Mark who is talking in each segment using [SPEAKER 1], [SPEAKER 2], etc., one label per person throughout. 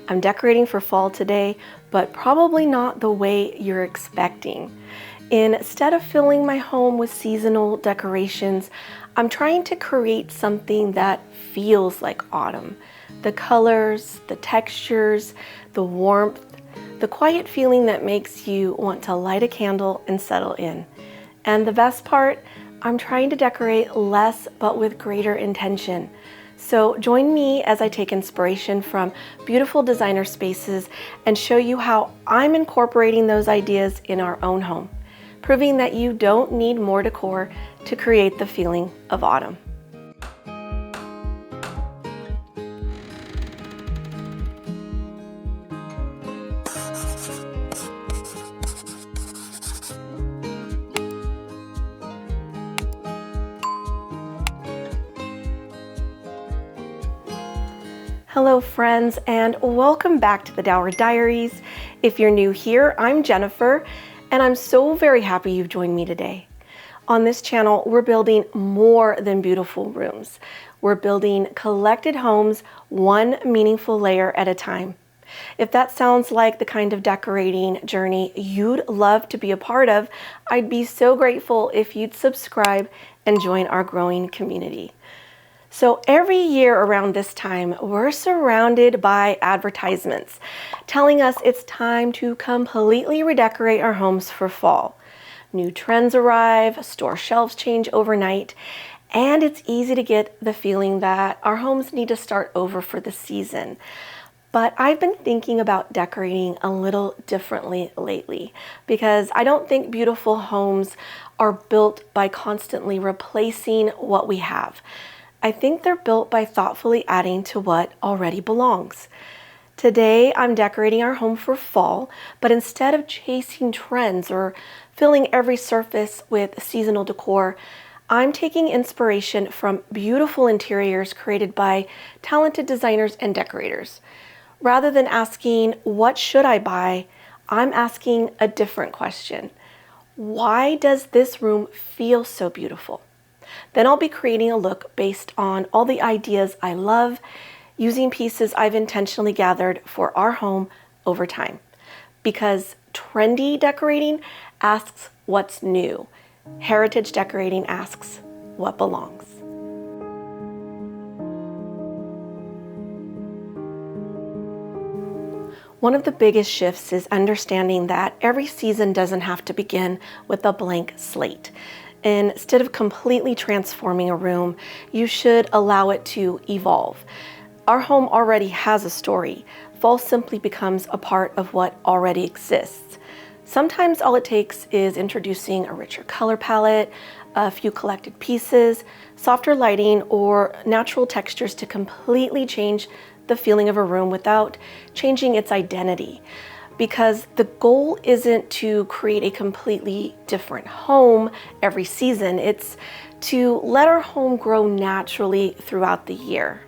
[SPEAKER 1] I'm decorating for fall today, but probably not the way you're expecting. Instead of filling my home with seasonal decorations, I'm trying to create something that feels like autumn. The colors, the textures, the warmth, the quiet feeling that makes you want to light a candle and settle in. And the best part, I'm trying to decorate less but with greater intention. So join me as I take inspiration from beautiful designer spaces and show you how I'm incorporating those ideas in our own home, proving that you don't need more decor to create the feeling of autumn. Hello friends, and welcome back to the Dauer Diaries. If you're new here, I'm Jennifer, and I'm so very happy you've joined me today. On this channel, we're building more than beautiful rooms. We're building collected homes, one meaningful layer at a time. If that sounds like the kind of decorating journey you'd love to be a part of, I'd be so grateful if you'd subscribe and join our growing community. So every year around this time, we're surrounded by advertisements telling us it's time to completely redecorate our homes for fall. New trends arrive, store shelves change overnight, and it's easy to get the feeling that our homes need to start over for the season. But I've been thinking about decorating a little differently lately because I don't think beautiful homes are built by constantly replacing what we have. I think they're built by thoughtfully adding to what already belongs. Today, I'm decorating our home for fall, but instead of chasing trends or filling every surface with seasonal decor, I'm taking inspiration from beautiful interiors created by talented designers and decorators. Rather than asking, what should I buy? I'm asking a different question. Why does this room feel so beautiful? Then I'll be creating a look based on all the ideas I love, using pieces I've intentionally gathered for our home over time. Because trendy decorating asks what's new. Heritage decorating asks what belongs. One of the biggest shifts is understanding that every season doesn't have to begin with a blank slate. Instead of completely transforming a room, you should allow it to evolve. Our home already has a story. Fall simply becomes a part of what already exists. Sometimes all it takes is introducing a richer color palette, a few collected pieces, softer lighting, or natural textures to completely change the feeling of a room without changing its identity. Because the goal isn't to create a completely different home every season, it's to let our home grow naturally throughout the year.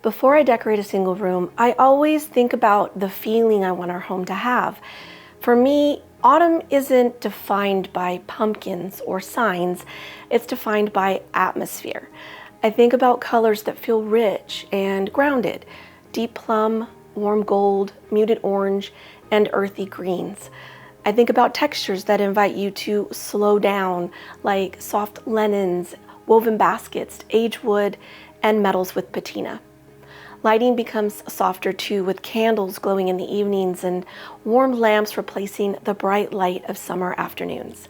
[SPEAKER 1] Before I decorate a single room, I always think about the feeling I want our home to have. For me, autumn isn't defined by pumpkins or signs, it's defined by atmosphere. I think about colors that feel rich and grounded, deep plum, warm gold, muted orange, and earthy greens. I think about textures that invite you to slow down, like soft linens, woven baskets, aged wood, and metals with patina. Lighting becomes softer too, with candles glowing in the evenings and warm lamps replacing the bright light of summer afternoons.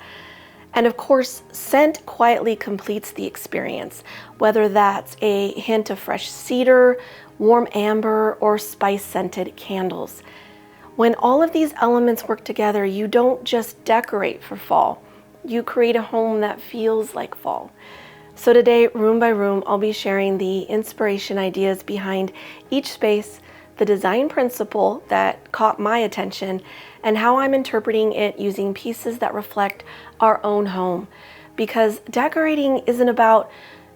[SPEAKER 1] And of course, scent quietly completes the experience, whether that's a hint of fresh cedar, warm amber, or spice-scented candles. When all of these elements work together, you don't just decorate for fall, you create a home that feels like fall. So today, room by room, I'll be sharing the inspiration ideas behind each space, the design principle that caught my attention, and how I'm interpreting it using pieces that reflect our own home. Because decorating isn't about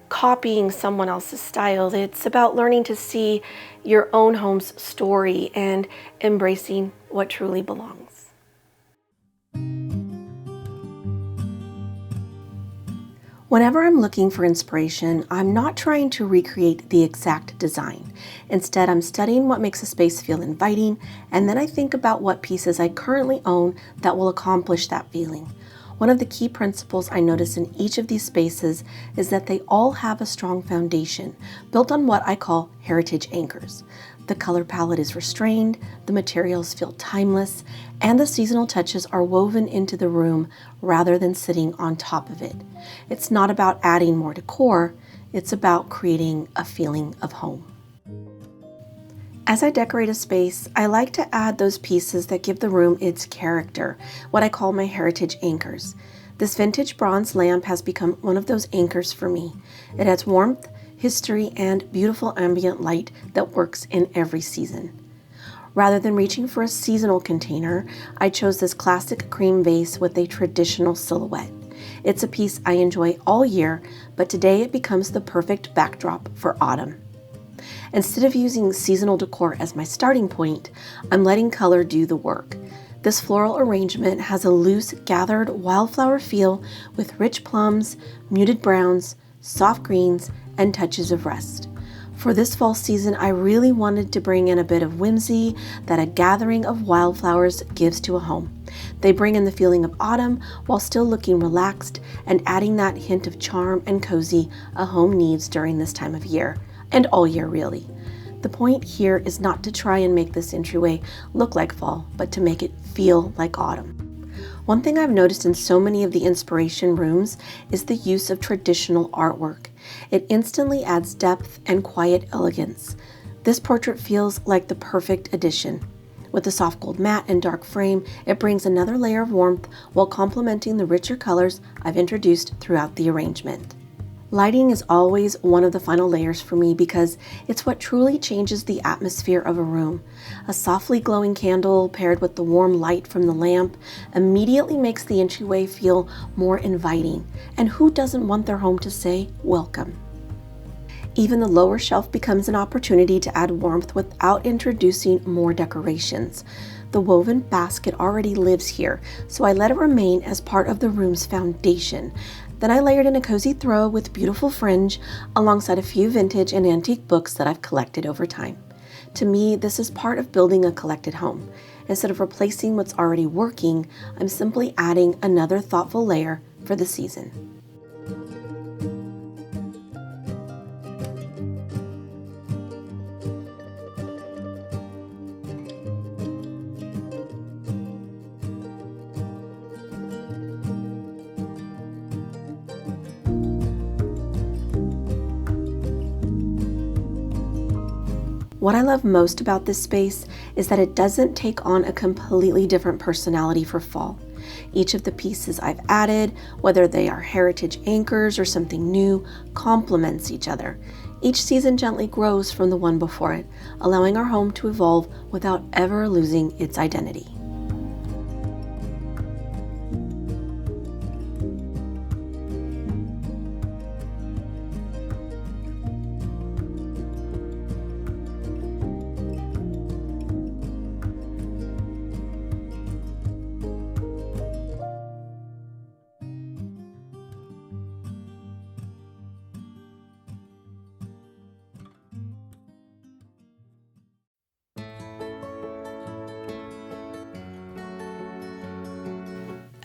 [SPEAKER 1] copying someone else's style, it's about learning to see your own home's story and embracing what truly belongs. Whenever I'm looking for inspiration, I'm not trying to recreate the exact design. Instead, I'm studying what makes a space feel inviting, and then I think about what pieces I currently own that will accomplish that feeling. One of the key principles I notice in each of these spaces is that they all have a strong foundation, built on what I call heritage anchors. The color palette is restrained, the materials feel timeless, and the seasonal touches are woven into the room rather than sitting on top of it. It's not about adding more decor, it's about creating a feeling of home. As I decorate a space, I like to add those pieces that give the room its character, what I call my heritage anchors. This vintage bronze lamp has become one of those anchors for me. It adds warmth, history, and beautiful ambient light that works in every season. Rather than reaching for a seasonal container, I chose this classic cream vase with a traditional silhouette. It's a piece I enjoy all year, but today it becomes the perfect backdrop for autumn. Instead of using seasonal decor as my starting point, I'm letting color do the work. This floral arrangement has a loose, gathered wildflower feel with rich plums, muted browns, soft greens, and touches of rust. For this fall season, I really wanted to bring in a bit of whimsy that a gathering of wildflowers gives to a home. They bring in the feeling of autumn while still looking relaxed and adding that hint of charm and cozy a home needs during this time of year, and all year really. The point here is not to try and make this entryway look like fall, but to make it feel like autumn. One thing I've noticed in so many of the inspiration rooms is the use of traditional artwork. It instantly adds depth and quiet elegance. This portrait feels like the perfect addition. With the soft gold mat and dark frame, it brings another layer of warmth while complementing the richer colors I've introduced throughout the arrangement. Lighting is always one of the final layers for me because it's what truly changes the atmosphere of a room. A softly glowing candle paired with the warm light from the lamp immediately makes the entryway feel more inviting. And who doesn't want their home to say welcome? Even the lower shelf becomes an opportunity to add warmth without introducing more decorations. The woven basket already lives here, so I let it remain as part of the room's foundation. Then I layered in a cozy throw with beautiful fringe alongside a few vintage and antique books that I've collected over time. To me, this is part of building a collected home. Instead of replacing what's already working, I'm simply adding another thoughtful layer for the season. What I love most about this space is that it doesn't take on a completely different personality for fall. Each of the pieces I've added, whether they are heritage anchors or something new, complements each other. Each season gently grows from the one before it, allowing our home to evolve without ever losing its identity.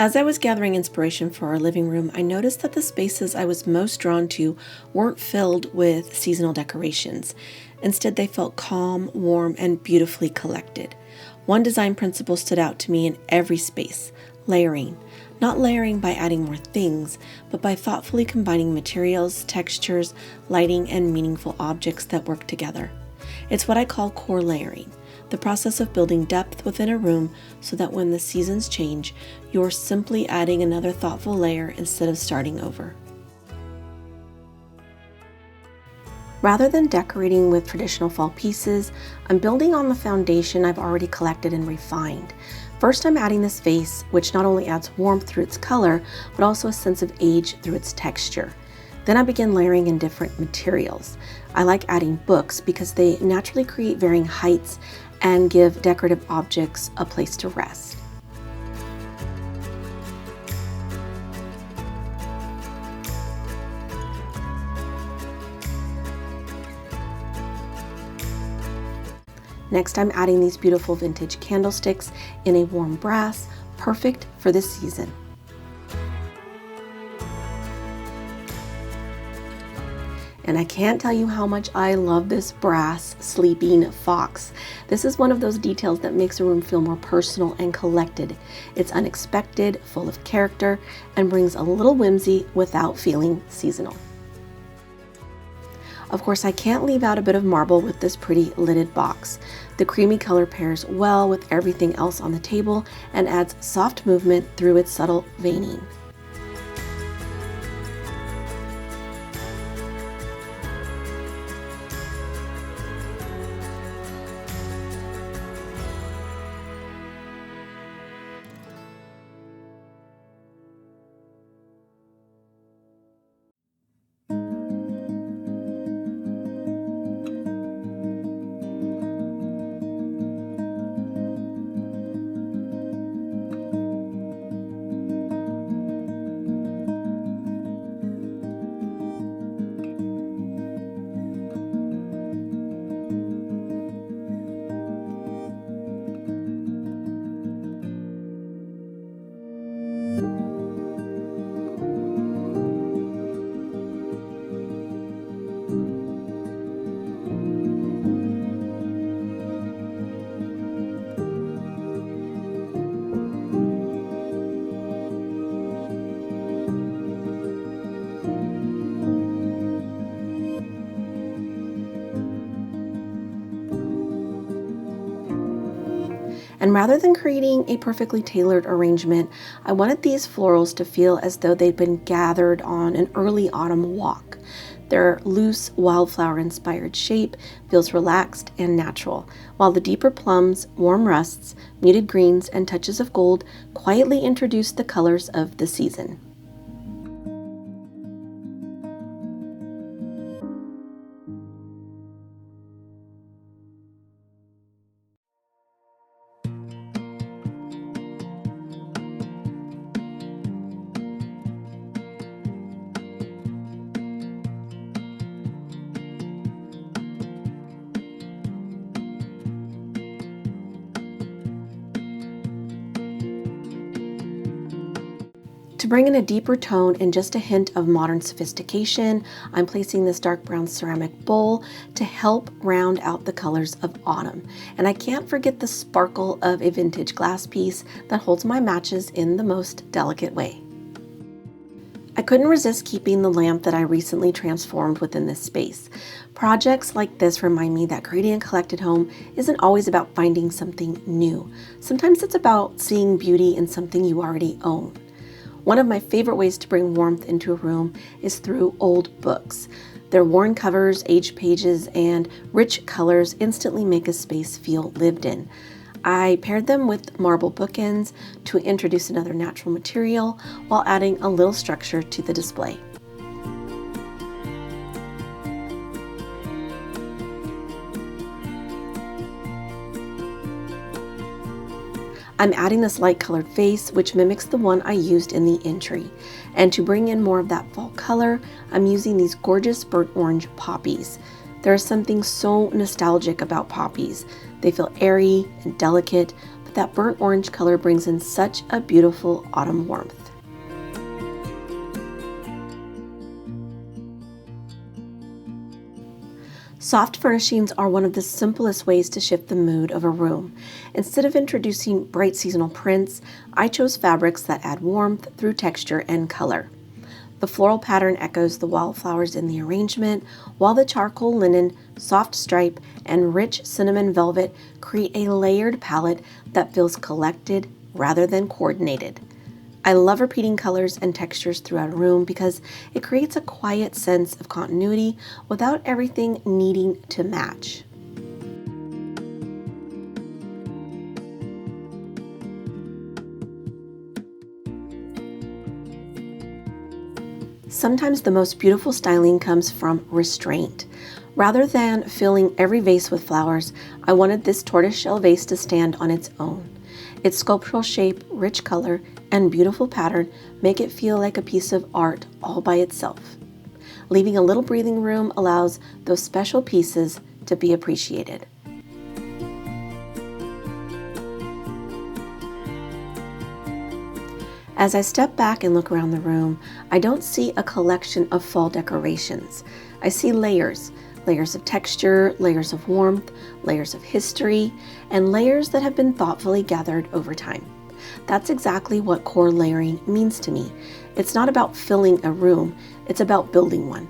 [SPEAKER 1] As I was gathering inspiration for our living room, I noticed that the spaces I was most drawn to weren't filled with seasonal decorations. Instead, they felt calm, warm, and beautifully collected. One design principle stood out to me in every space: layering. Not layering by adding more things, but by thoughtfully combining materials, textures, lighting, and meaningful objects that work together. It's what I call core layering. The process of building depth within a room so that when the seasons change, you're simply adding another thoughtful layer instead of starting over. Rather than decorating with traditional fall pieces, I'm building on the foundation I've already collected and refined. First, I'm adding this vase, which not only adds warmth through its color, but also a sense of age through its texture. Then I begin layering in different materials. I like adding books because they naturally create varying heights and give decorative objects a place to rest. Next, I'm adding these beautiful vintage candlesticks in a warm brass, perfect for this season. And I can't tell you how much I love this brass sleeping fox. This is one of those details that makes a room feel more personal and collected. It's unexpected, full of character, and brings a little whimsy without feeling seasonal. Of course, I can't leave out a bit of marble with this pretty lidded box. The creamy color pairs well with everything else on the table and adds soft movement through its subtle veining. And rather than creating a perfectly tailored arrangement, I wanted these florals to feel as though they'd been gathered on an early autumn walk. Their loose, wildflower-inspired shape feels relaxed and natural, while the deeper plums, warm rusts, muted greens, and touches of gold quietly introduce the colors of the season. To bring in a deeper tone and just a hint of modern sophistication, I'm placing this dark brown ceramic bowl to help round out the colors of autumn. And I can't forget the sparkle of a vintage glass piece that holds my matches in the most delicate way. I couldn't resist keeping the lamp that I recently transformed within this space. Projects like this remind me that creating a collected home isn't always about finding something new. Sometimes it's about seeing beauty in something you already own. One of my favorite ways to bring warmth into a room is through old books. Their worn covers, aged pages, and rich colors instantly make a space feel lived in. I paired them with marble bookends to introduce another natural material while adding a little structure to the display. I'm adding this light colored vase, which mimics the one I used in the entry. And to bring in more of that fall color, I'm using these gorgeous burnt orange poppies. There is something so nostalgic about poppies. They feel airy and delicate, but that burnt orange color brings in such a beautiful autumn warmth. Soft furnishings are one of the simplest ways to shift the mood of a room. Instead of introducing bright seasonal prints, I chose fabrics that add warmth through texture and color. The floral pattern echoes the wildflowers in the arrangement, while the charcoal linen, soft stripe, and rich cinnamon velvet create a layered palette that feels collected rather than coordinated. I love repeating colors and textures throughout a room because it creates a quiet sense of continuity without everything needing to match. Sometimes the most beautiful styling comes from restraint. Rather than filling every vase with flowers, I wanted this tortoiseshell vase to stand on its own. Its sculptural shape, rich color, and beautiful pattern make it feel like a piece of art all by itself. Leaving a little breathing room allows those special pieces to be appreciated. As I step back and look around the room, I don't see a collection of fall decorations. I see layers. Layers of texture, layers of warmth, layers of history, and layers that have been thoughtfully gathered over time. That's exactly what core layering means to me. It's not about filling a room, it's about building one.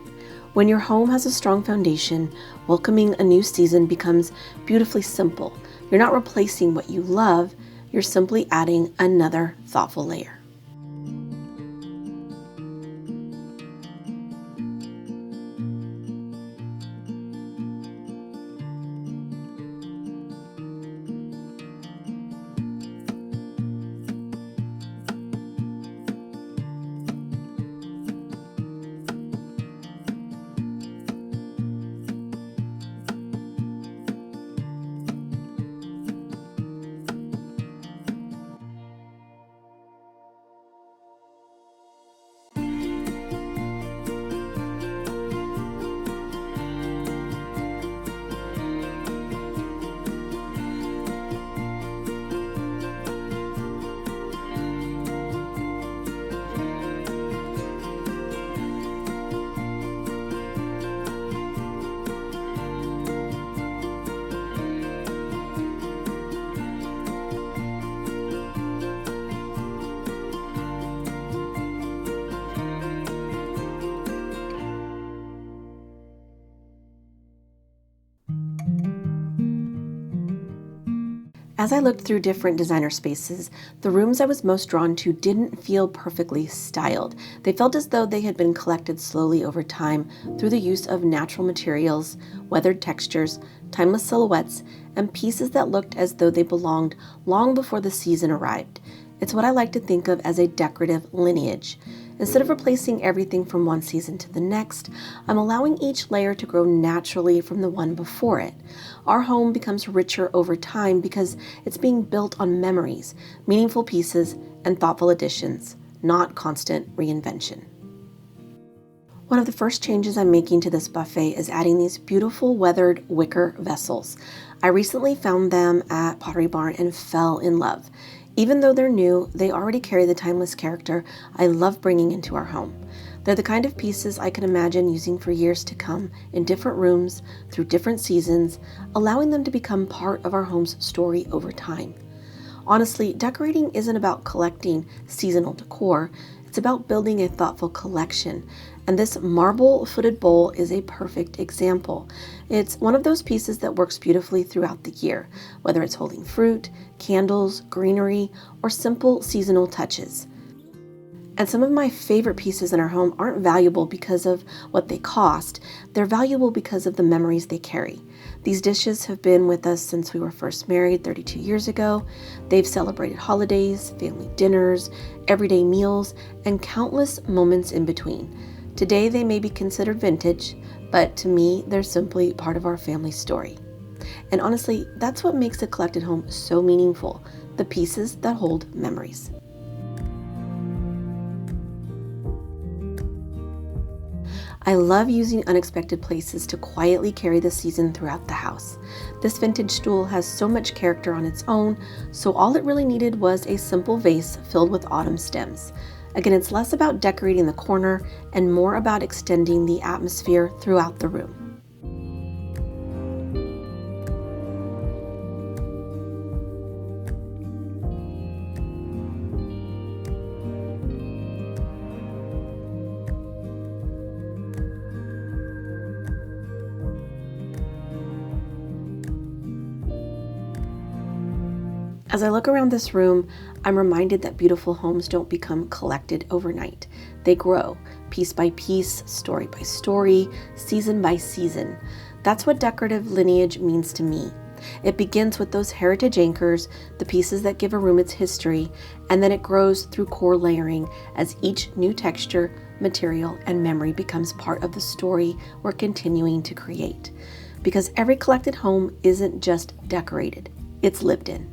[SPEAKER 1] When your home has a strong foundation, welcoming a new season becomes beautifully simple. You're not replacing what you love, you're simply adding another thoughtful layer. As I looked through different designer spaces, the rooms I was most drawn to didn't feel perfectly styled. They felt as though they had been collected slowly over time through the use of natural materials, weathered textures, timeless silhouettes, and pieces that looked as though they belonged long before the season arrived. It's what I like to think of as a decorative lineage. Instead of replacing everything from one season to the next, I'm allowing each layer to grow naturally from the one before it. Our home becomes richer over time because it's being built on memories, meaningful pieces, and thoughtful additions, not constant reinvention. One of the first changes I'm making to this buffet is adding these beautiful weathered wicker vessels. I recently found them at Pottery Barn and fell in love. Even though they're new, they already carry the timeless character I love bringing into our home. They're the kind of pieces I can imagine using for years to come in different rooms, through different seasons, allowing them to become part of our home's story over time. Honestly, decorating isn't about collecting seasonal decor, it's about building a thoughtful collection. And this marble-footed bowl is a perfect example. It's one of those pieces that works beautifully throughout the year, whether it's holding fruit, candles, greenery, or simple seasonal touches. And some of my favorite pieces in our home aren't valuable because of what they cost. They're valuable because of the memories they carry. These dishes have been with us since we were first married 32 years ago. They've celebrated holidays, family dinners, everyday meals, and countless moments in between. Today they may be considered vintage, but to me, they're simply part of our family story. And honestly, that's what makes a collected home so meaningful, the pieces that hold memories. I love using unexpected places to quietly carry the season throughout the house. This vintage stool has so much character on its own, so all it really needed was a simple vase filled with autumn stems. Again, it's less about decorating the corner and more about extending the atmosphere throughout the room. As I look around this room, I'm reminded that beautiful homes don't become collected overnight. They grow, piece by piece, story by story, season by season. That's what decorative lineage means to me. It begins with those heritage anchors, the pieces that give a room its history, and then it grows through core layering as each new texture, material, and memory becomes part of the story we're continuing to create. Because every collected home isn't just decorated, it's lived in.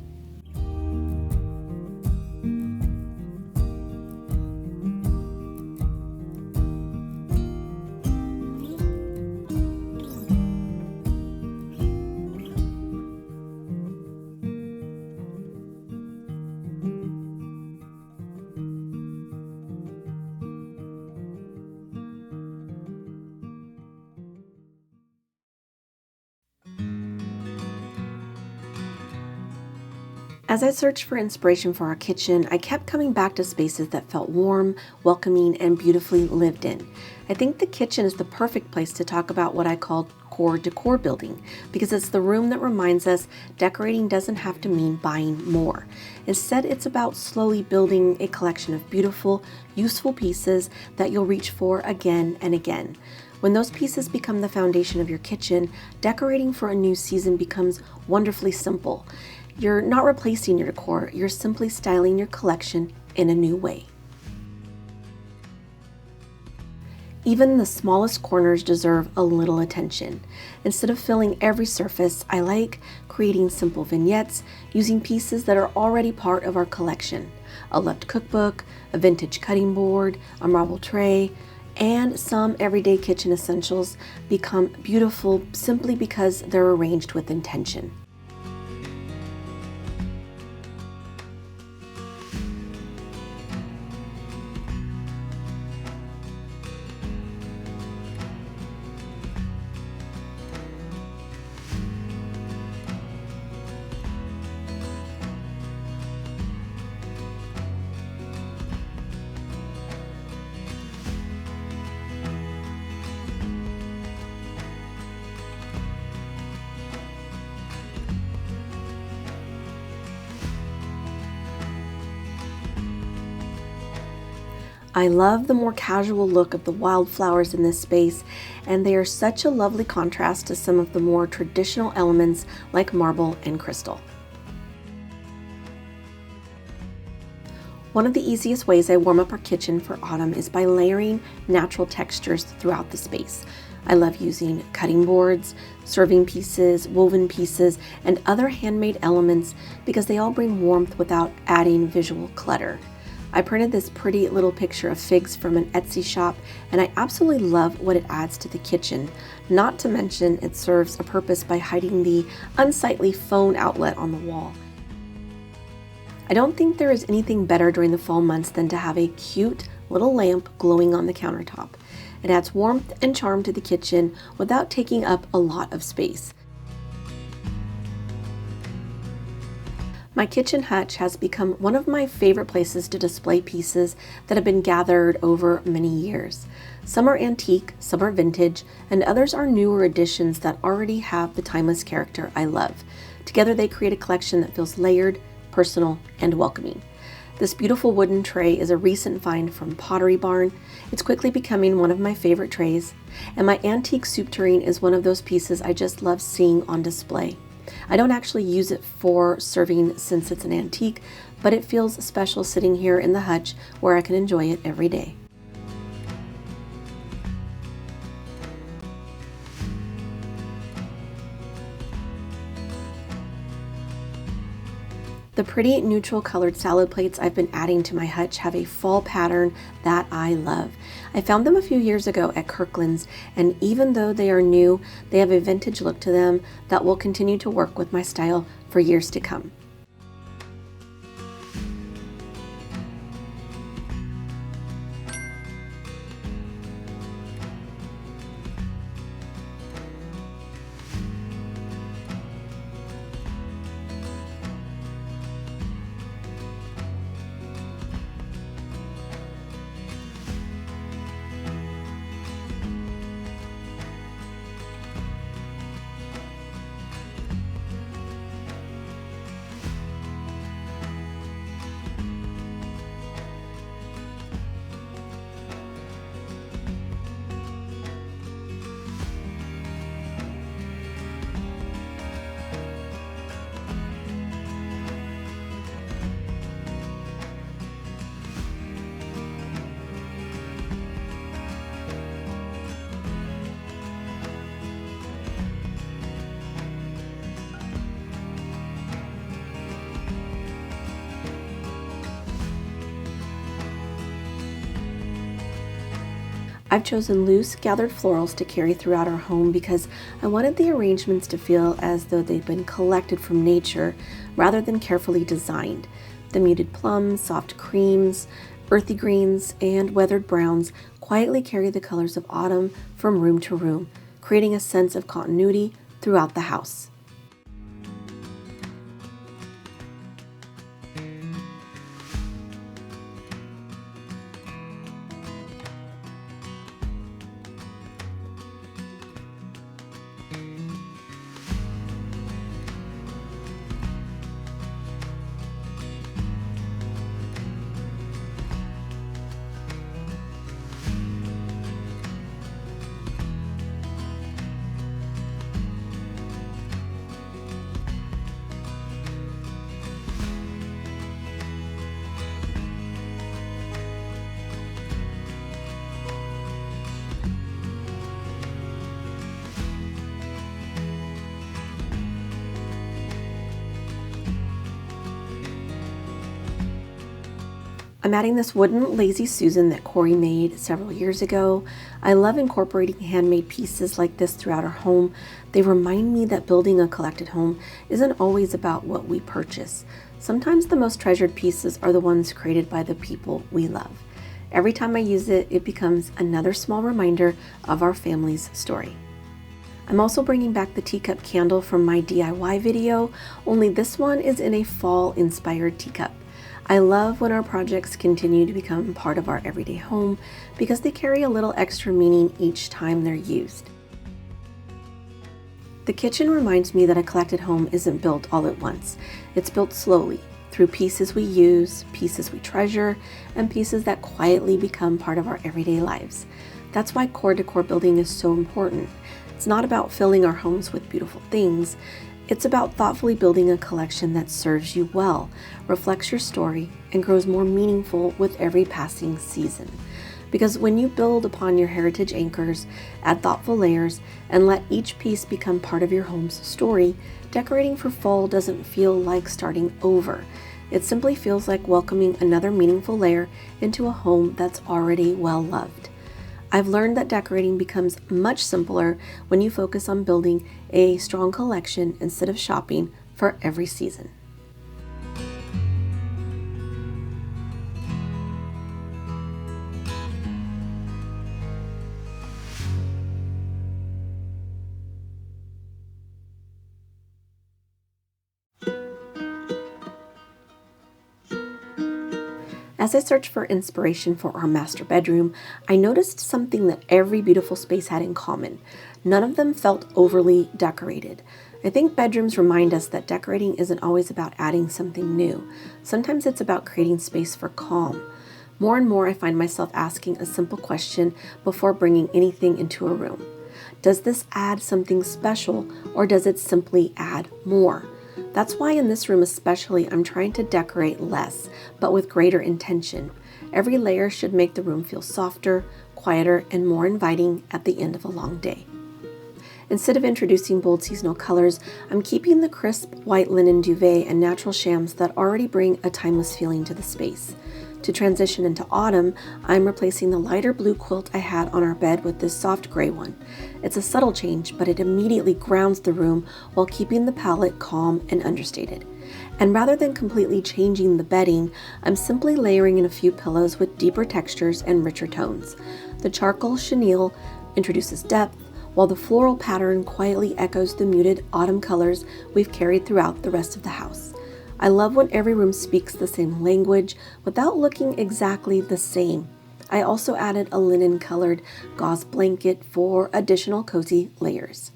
[SPEAKER 1] As I searched for inspiration for our kitchen, I kept coming back to spaces that felt warm, welcoming, and beautifully lived in. I think the kitchen is the perfect place to talk about what I call core decor building, because it's the room that reminds us decorating doesn't have to mean buying more. Instead, it's about slowly building a collection of beautiful, useful pieces that you'll reach for again and again. When those pieces become the foundation of your kitchen, decorating for a new season becomes wonderfully simple. You're not replacing your decor, you're simply styling your collection in a new way. Even the smallest corners deserve a little attention. Instead of filling every surface, I like creating simple vignettes using pieces that are already part of our collection. A loved cookbook, a vintage cutting board, a marble tray, and some everyday kitchen essentials become beautiful simply because they're arranged with intention. I love the more casual look of the wildflowers in this space, and they are such a lovely contrast to some of the more traditional elements like marble and crystal. One of the easiest ways I warm up our kitchen for autumn is by layering natural textures throughout the space. I love using cutting boards, serving pieces, woven pieces, and other handmade elements because they all bring warmth without adding visual clutter. I printed this pretty little picture of figs from an Etsy shop, and I absolutely love what it adds to the kitchen. Not to mention, it serves a purpose by hiding the unsightly phone outlet on the wall. I don't think there is anything better during the fall months than to have a cute little lamp glowing on the countertop. It adds warmth and charm to the kitchen without taking up a lot of space. My kitchen hutch has become one of my favorite places to display pieces that have been gathered over many years. Some are antique, some are vintage, and others are newer additions that already have the timeless character I love. Together they create a collection that feels layered, personal, and welcoming. This beautiful wooden tray is a recent find from Pottery Barn. It's quickly becoming one of my favorite trays, and my antique soup tureen is one of those pieces I just love seeing on display. I don't actually use it for serving since it's an antique, but it feels special sitting here in the hutch where I can enjoy it every day. The pretty neutral colored salad plates I've been adding to my hutch have a fall pattern that I love. I found them a few years ago at Kirkland's, and even though they are new, they have a vintage look to them that will continue to work with my style for years to come. I've chosen loose gathered florals to carry throughout our home because I wanted the arrangements to feel as though they'd been collected from nature rather than carefully designed. The muted plums, soft creams, earthy greens, and weathered browns quietly carry the colors of autumn from room to room, creating a sense of continuity throughout the house. I'm adding this wooden Lazy Susan that Corey made several years ago. I love incorporating handmade pieces like this throughout our home. They remind me that building a collected home isn't always about what we purchase. Sometimes the most treasured pieces are the ones created by the people we love. Every time I use it, it becomes another small reminder of our family's story. I'm also bringing back the teacup candle from my DIY video, only this one is in a fall-inspired teacup. I love when our projects continue to become part of our everyday home because they carry a little extra meaning each time they're used. The kitchen reminds me that a collected home isn't built all at once. It's built slowly, through pieces we use, pieces we treasure, and pieces that quietly become part of our everyday lives. That's why core decor building is so important. It's not about filling our homes with beautiful things. It's about thoughtfully building a collection that serves you well, reflects your story, and grows more meaningful with every passing season. Because when you build upon your heritage anchors, add thoughtful layers, and let each piece become part of your home's story, decorating for fall doesn't feel like starting over. It simply feels like welcoming another meaningful layer into a home that's already well loved. I've learned that decorating becomes much simpler when you focus on building a strong collection instead of shopping for every season. As I searched for inspiration for our master bedroom, I noticed something that every beautiful space had in common. None of them felt overly decorated. I think bedrooms remind us that decorating isn't always about adding something new. Sometimes it's about creating space for calm. More and more, I find myself asking a simple question before bringing anything into a room. Does this add something special, or does it simply add more? That's why in this room especially, I'm trying to decorate less, but with greater intention. Every layer should make the room feel softer, quieter, and more inviting at the end of a long day. Instead of introducing bold seasonal colors, I'm keeping the crisp white linen duvet and natural shams that already bring a timeless feeling to the space. To transition into autumn, I'm replacing the lighter blue quilt I had on our bed with this soft gray one. It's a subtle change, but it immediately grounds the room while keeping the palette calm and understated. And rather than completely changing the bedding, I'm simply layering in a few pillows with deeper textures and richer tones. The charcoal chenille introduces depth, while the floral pattern quietly echoes the muted autumn colors we've carried throughout the rest of the house. I love when every room speaks the same language without looking exactly the same. I also added a linen colored gauze blanket for additional cozy layers.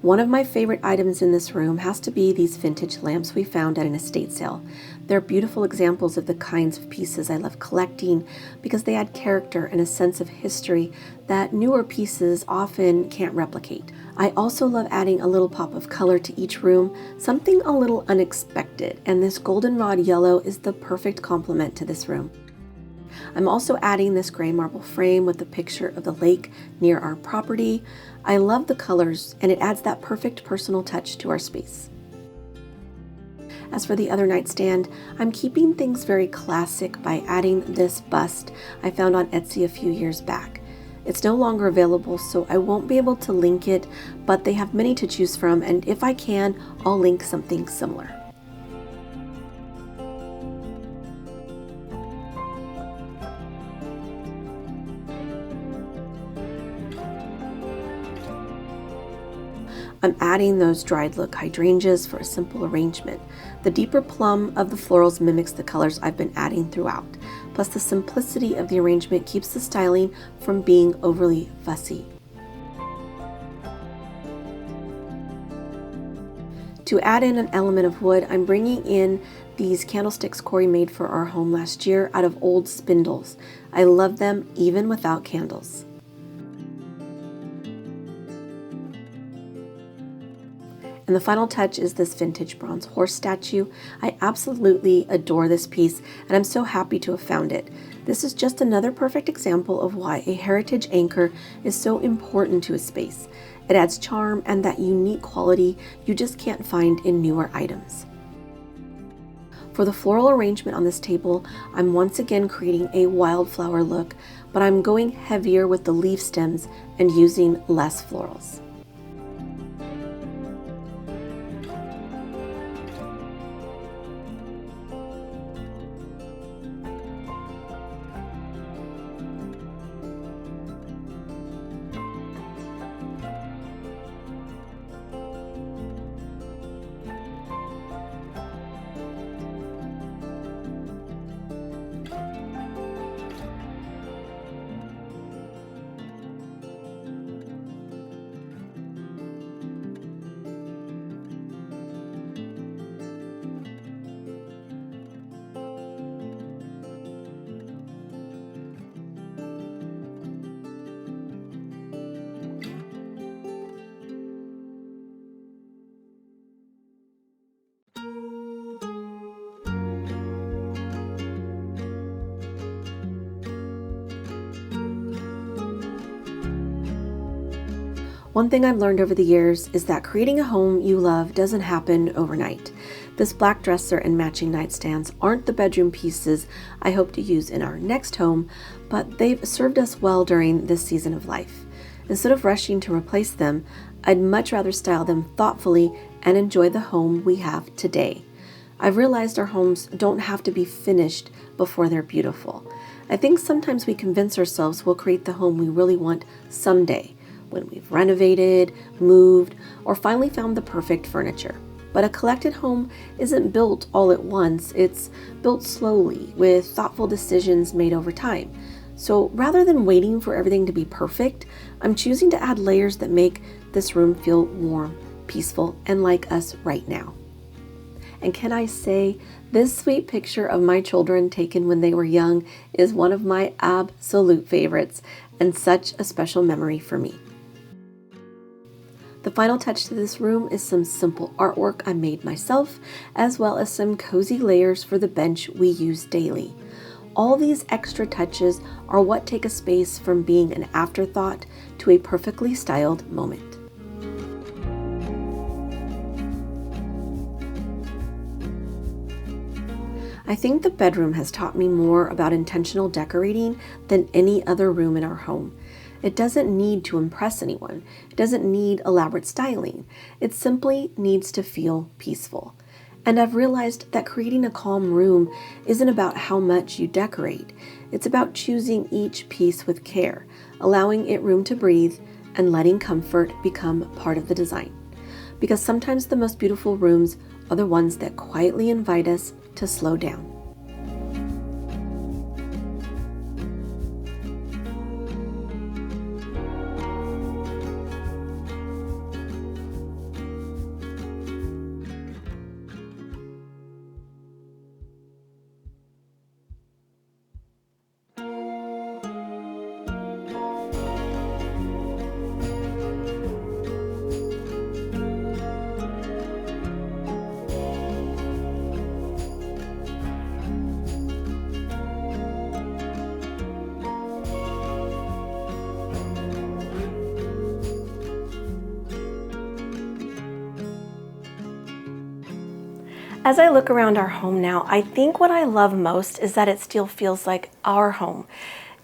[SPEAKER 1] One of my favorite items in this room has to be these vintage lamps we found at an estate sale. They're beautiful examples of the kinds of pieces I love collecting because they add character and a sense of history that newer pieces often can't replicate. I also love adding a little pop of color to each room, something a little unexpected, and this goldenrod yellow is the perfect complement to this room. I'm also adding this gray marble frame with a picture of the lake near our property. I love the colors, and it adds that perfect personal touch to our space. As for the other nightstand, I'm keeping things very classic by adding this bust I found on Etsy a few years back. It's no longer available, so I won't be able to link it, but they have many to choose from, and if I can, I'll link something similar. I'm adding those dried look hydrangeas for a simple arrangement. The deeper plum of the florals mimics the colors I've been adding throughout. Plus the simplicity of the arrangement keeps the styling from being overly fussy. To add in an element of wood, I'm bringing in these candlesticks Corey made for our home last year out of old spindles. I love them even without candles. And the final touch is this vintage bronze horse statue. I absolutely adore this piece, and I'm so happy to have found it. This is just another perfect example of why a heritage anchor is so important to a space. It adds charm and that unique quality you just can't find in newer items. For the floral arrangement on this table, I'm once again creating a wildflower look, but I'm going heavier with the leaf stems and using less florals. One thing I've learned over the years is that creating a home you love doesn't happen overnight. This black dresser and matching nightstands aren't the bedroom pieces I hope to use in our next home, but they've served us well during this season of life. Instead of rushing to replace them, I'd much rather style them thoughtfully and enjoy the home we have today. I've realized our homes don't have to be finished before they're beautiful. I think sometimes we convince ourselves we'll create the home we really want someday, when we've renovated, moved, or finally found the perfect furniture. But a collected home isn't built all at once, it's built slowly with thoughtful decisions made over time. So rather than waiting for everything to be perfect, I'm choosing to add layers that make this room feel warm, peaceful, and like us right now. And can I say, this sweet picture of my children taken when they were young is one of my absolute favorites and such a special memory for me. The final touch to this room is some simple artwork I made myself, as well as some cozy layers for the bench we use daily. All these extra touches are what take a space from being an afterthought to a perfectly styled moment. I think the bedroom has taught me more about intentional decorating than any other room in our home. It doesn't need to impress anyone. It doesn't need elaborate styling. It simply needs to feel peaceful. And I've realized that creating a calm room isn't about how much you decorate. It's about choosing each piece with care, allowing it room to breathe, and letting comfort become part of the design. Because sometimes the most beautiful rooms are the ones that quietly invite us to slow down. As I look around our home now, I think what I love most is that it still feels like our home.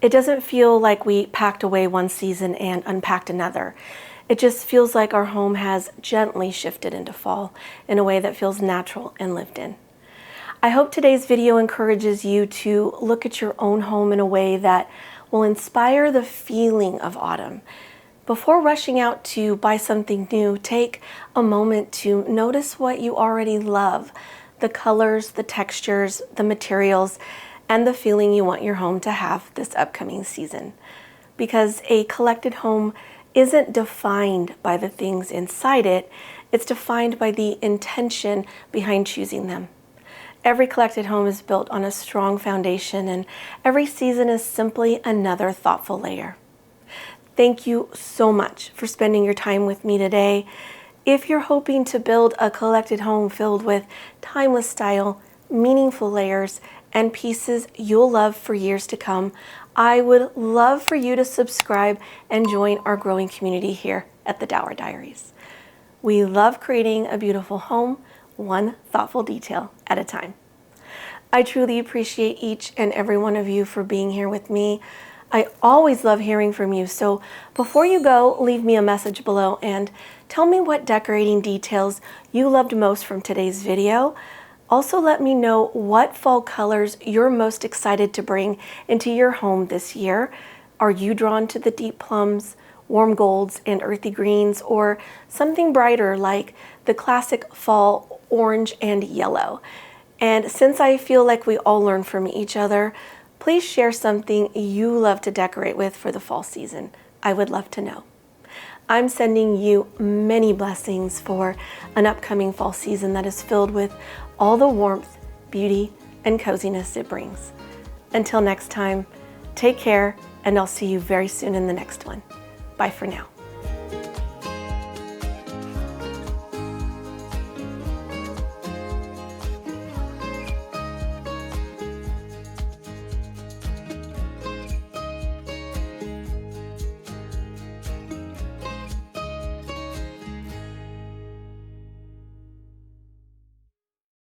[SPEAKER 1] It doesn't feel like we packed away one season and unpacked another. It just feels like our home has gently shifted into fall in a way that feels natural and lived in. I hope today's video encourages you to look at your own home in a way that will inspire the feeling of autumn. Before rushing out to buy something new, take a moment to notice what you already love, the colors, the textures, the materials, and the feeling you want your home to have this upcoming season. Because a collected home isn't defined by the things inside it, it's defined by the intention behind choosing them. Every collected home is built on a strong foundation, and every season is simply another thoughtful layer. Thank you so much for spending your time with me today. If you're hoping to build a collected home filled with timeless style, meaningful layers, and pieces you'll love for years to come, I would love for you to subscribe and join our growing community here at the Dauer Diaries. We love creating a beautiful home, one thoughtful detail at a time. I truly appreciate each and every one of you for being here with me. I always love hearing from you, so before you go, leave me a message below and tell me what decorating details you loved most from today's video. Also, let me know what fall colors you're most excited to bring into your home this year. Are you drawn to the deep plums, warm golds, and earthy greens, or something brighter like the classic fall orange and yellow? And since I feel like we all learn from each other, please share something you love to decorate with for the fall season. I would love to know. I'm sending you many blessings for an upcoming fall season that is filled with all the warmth, beauty, and coziness it brings. Until next time, take care, and I'll see you very soon in the next one. Bye for now.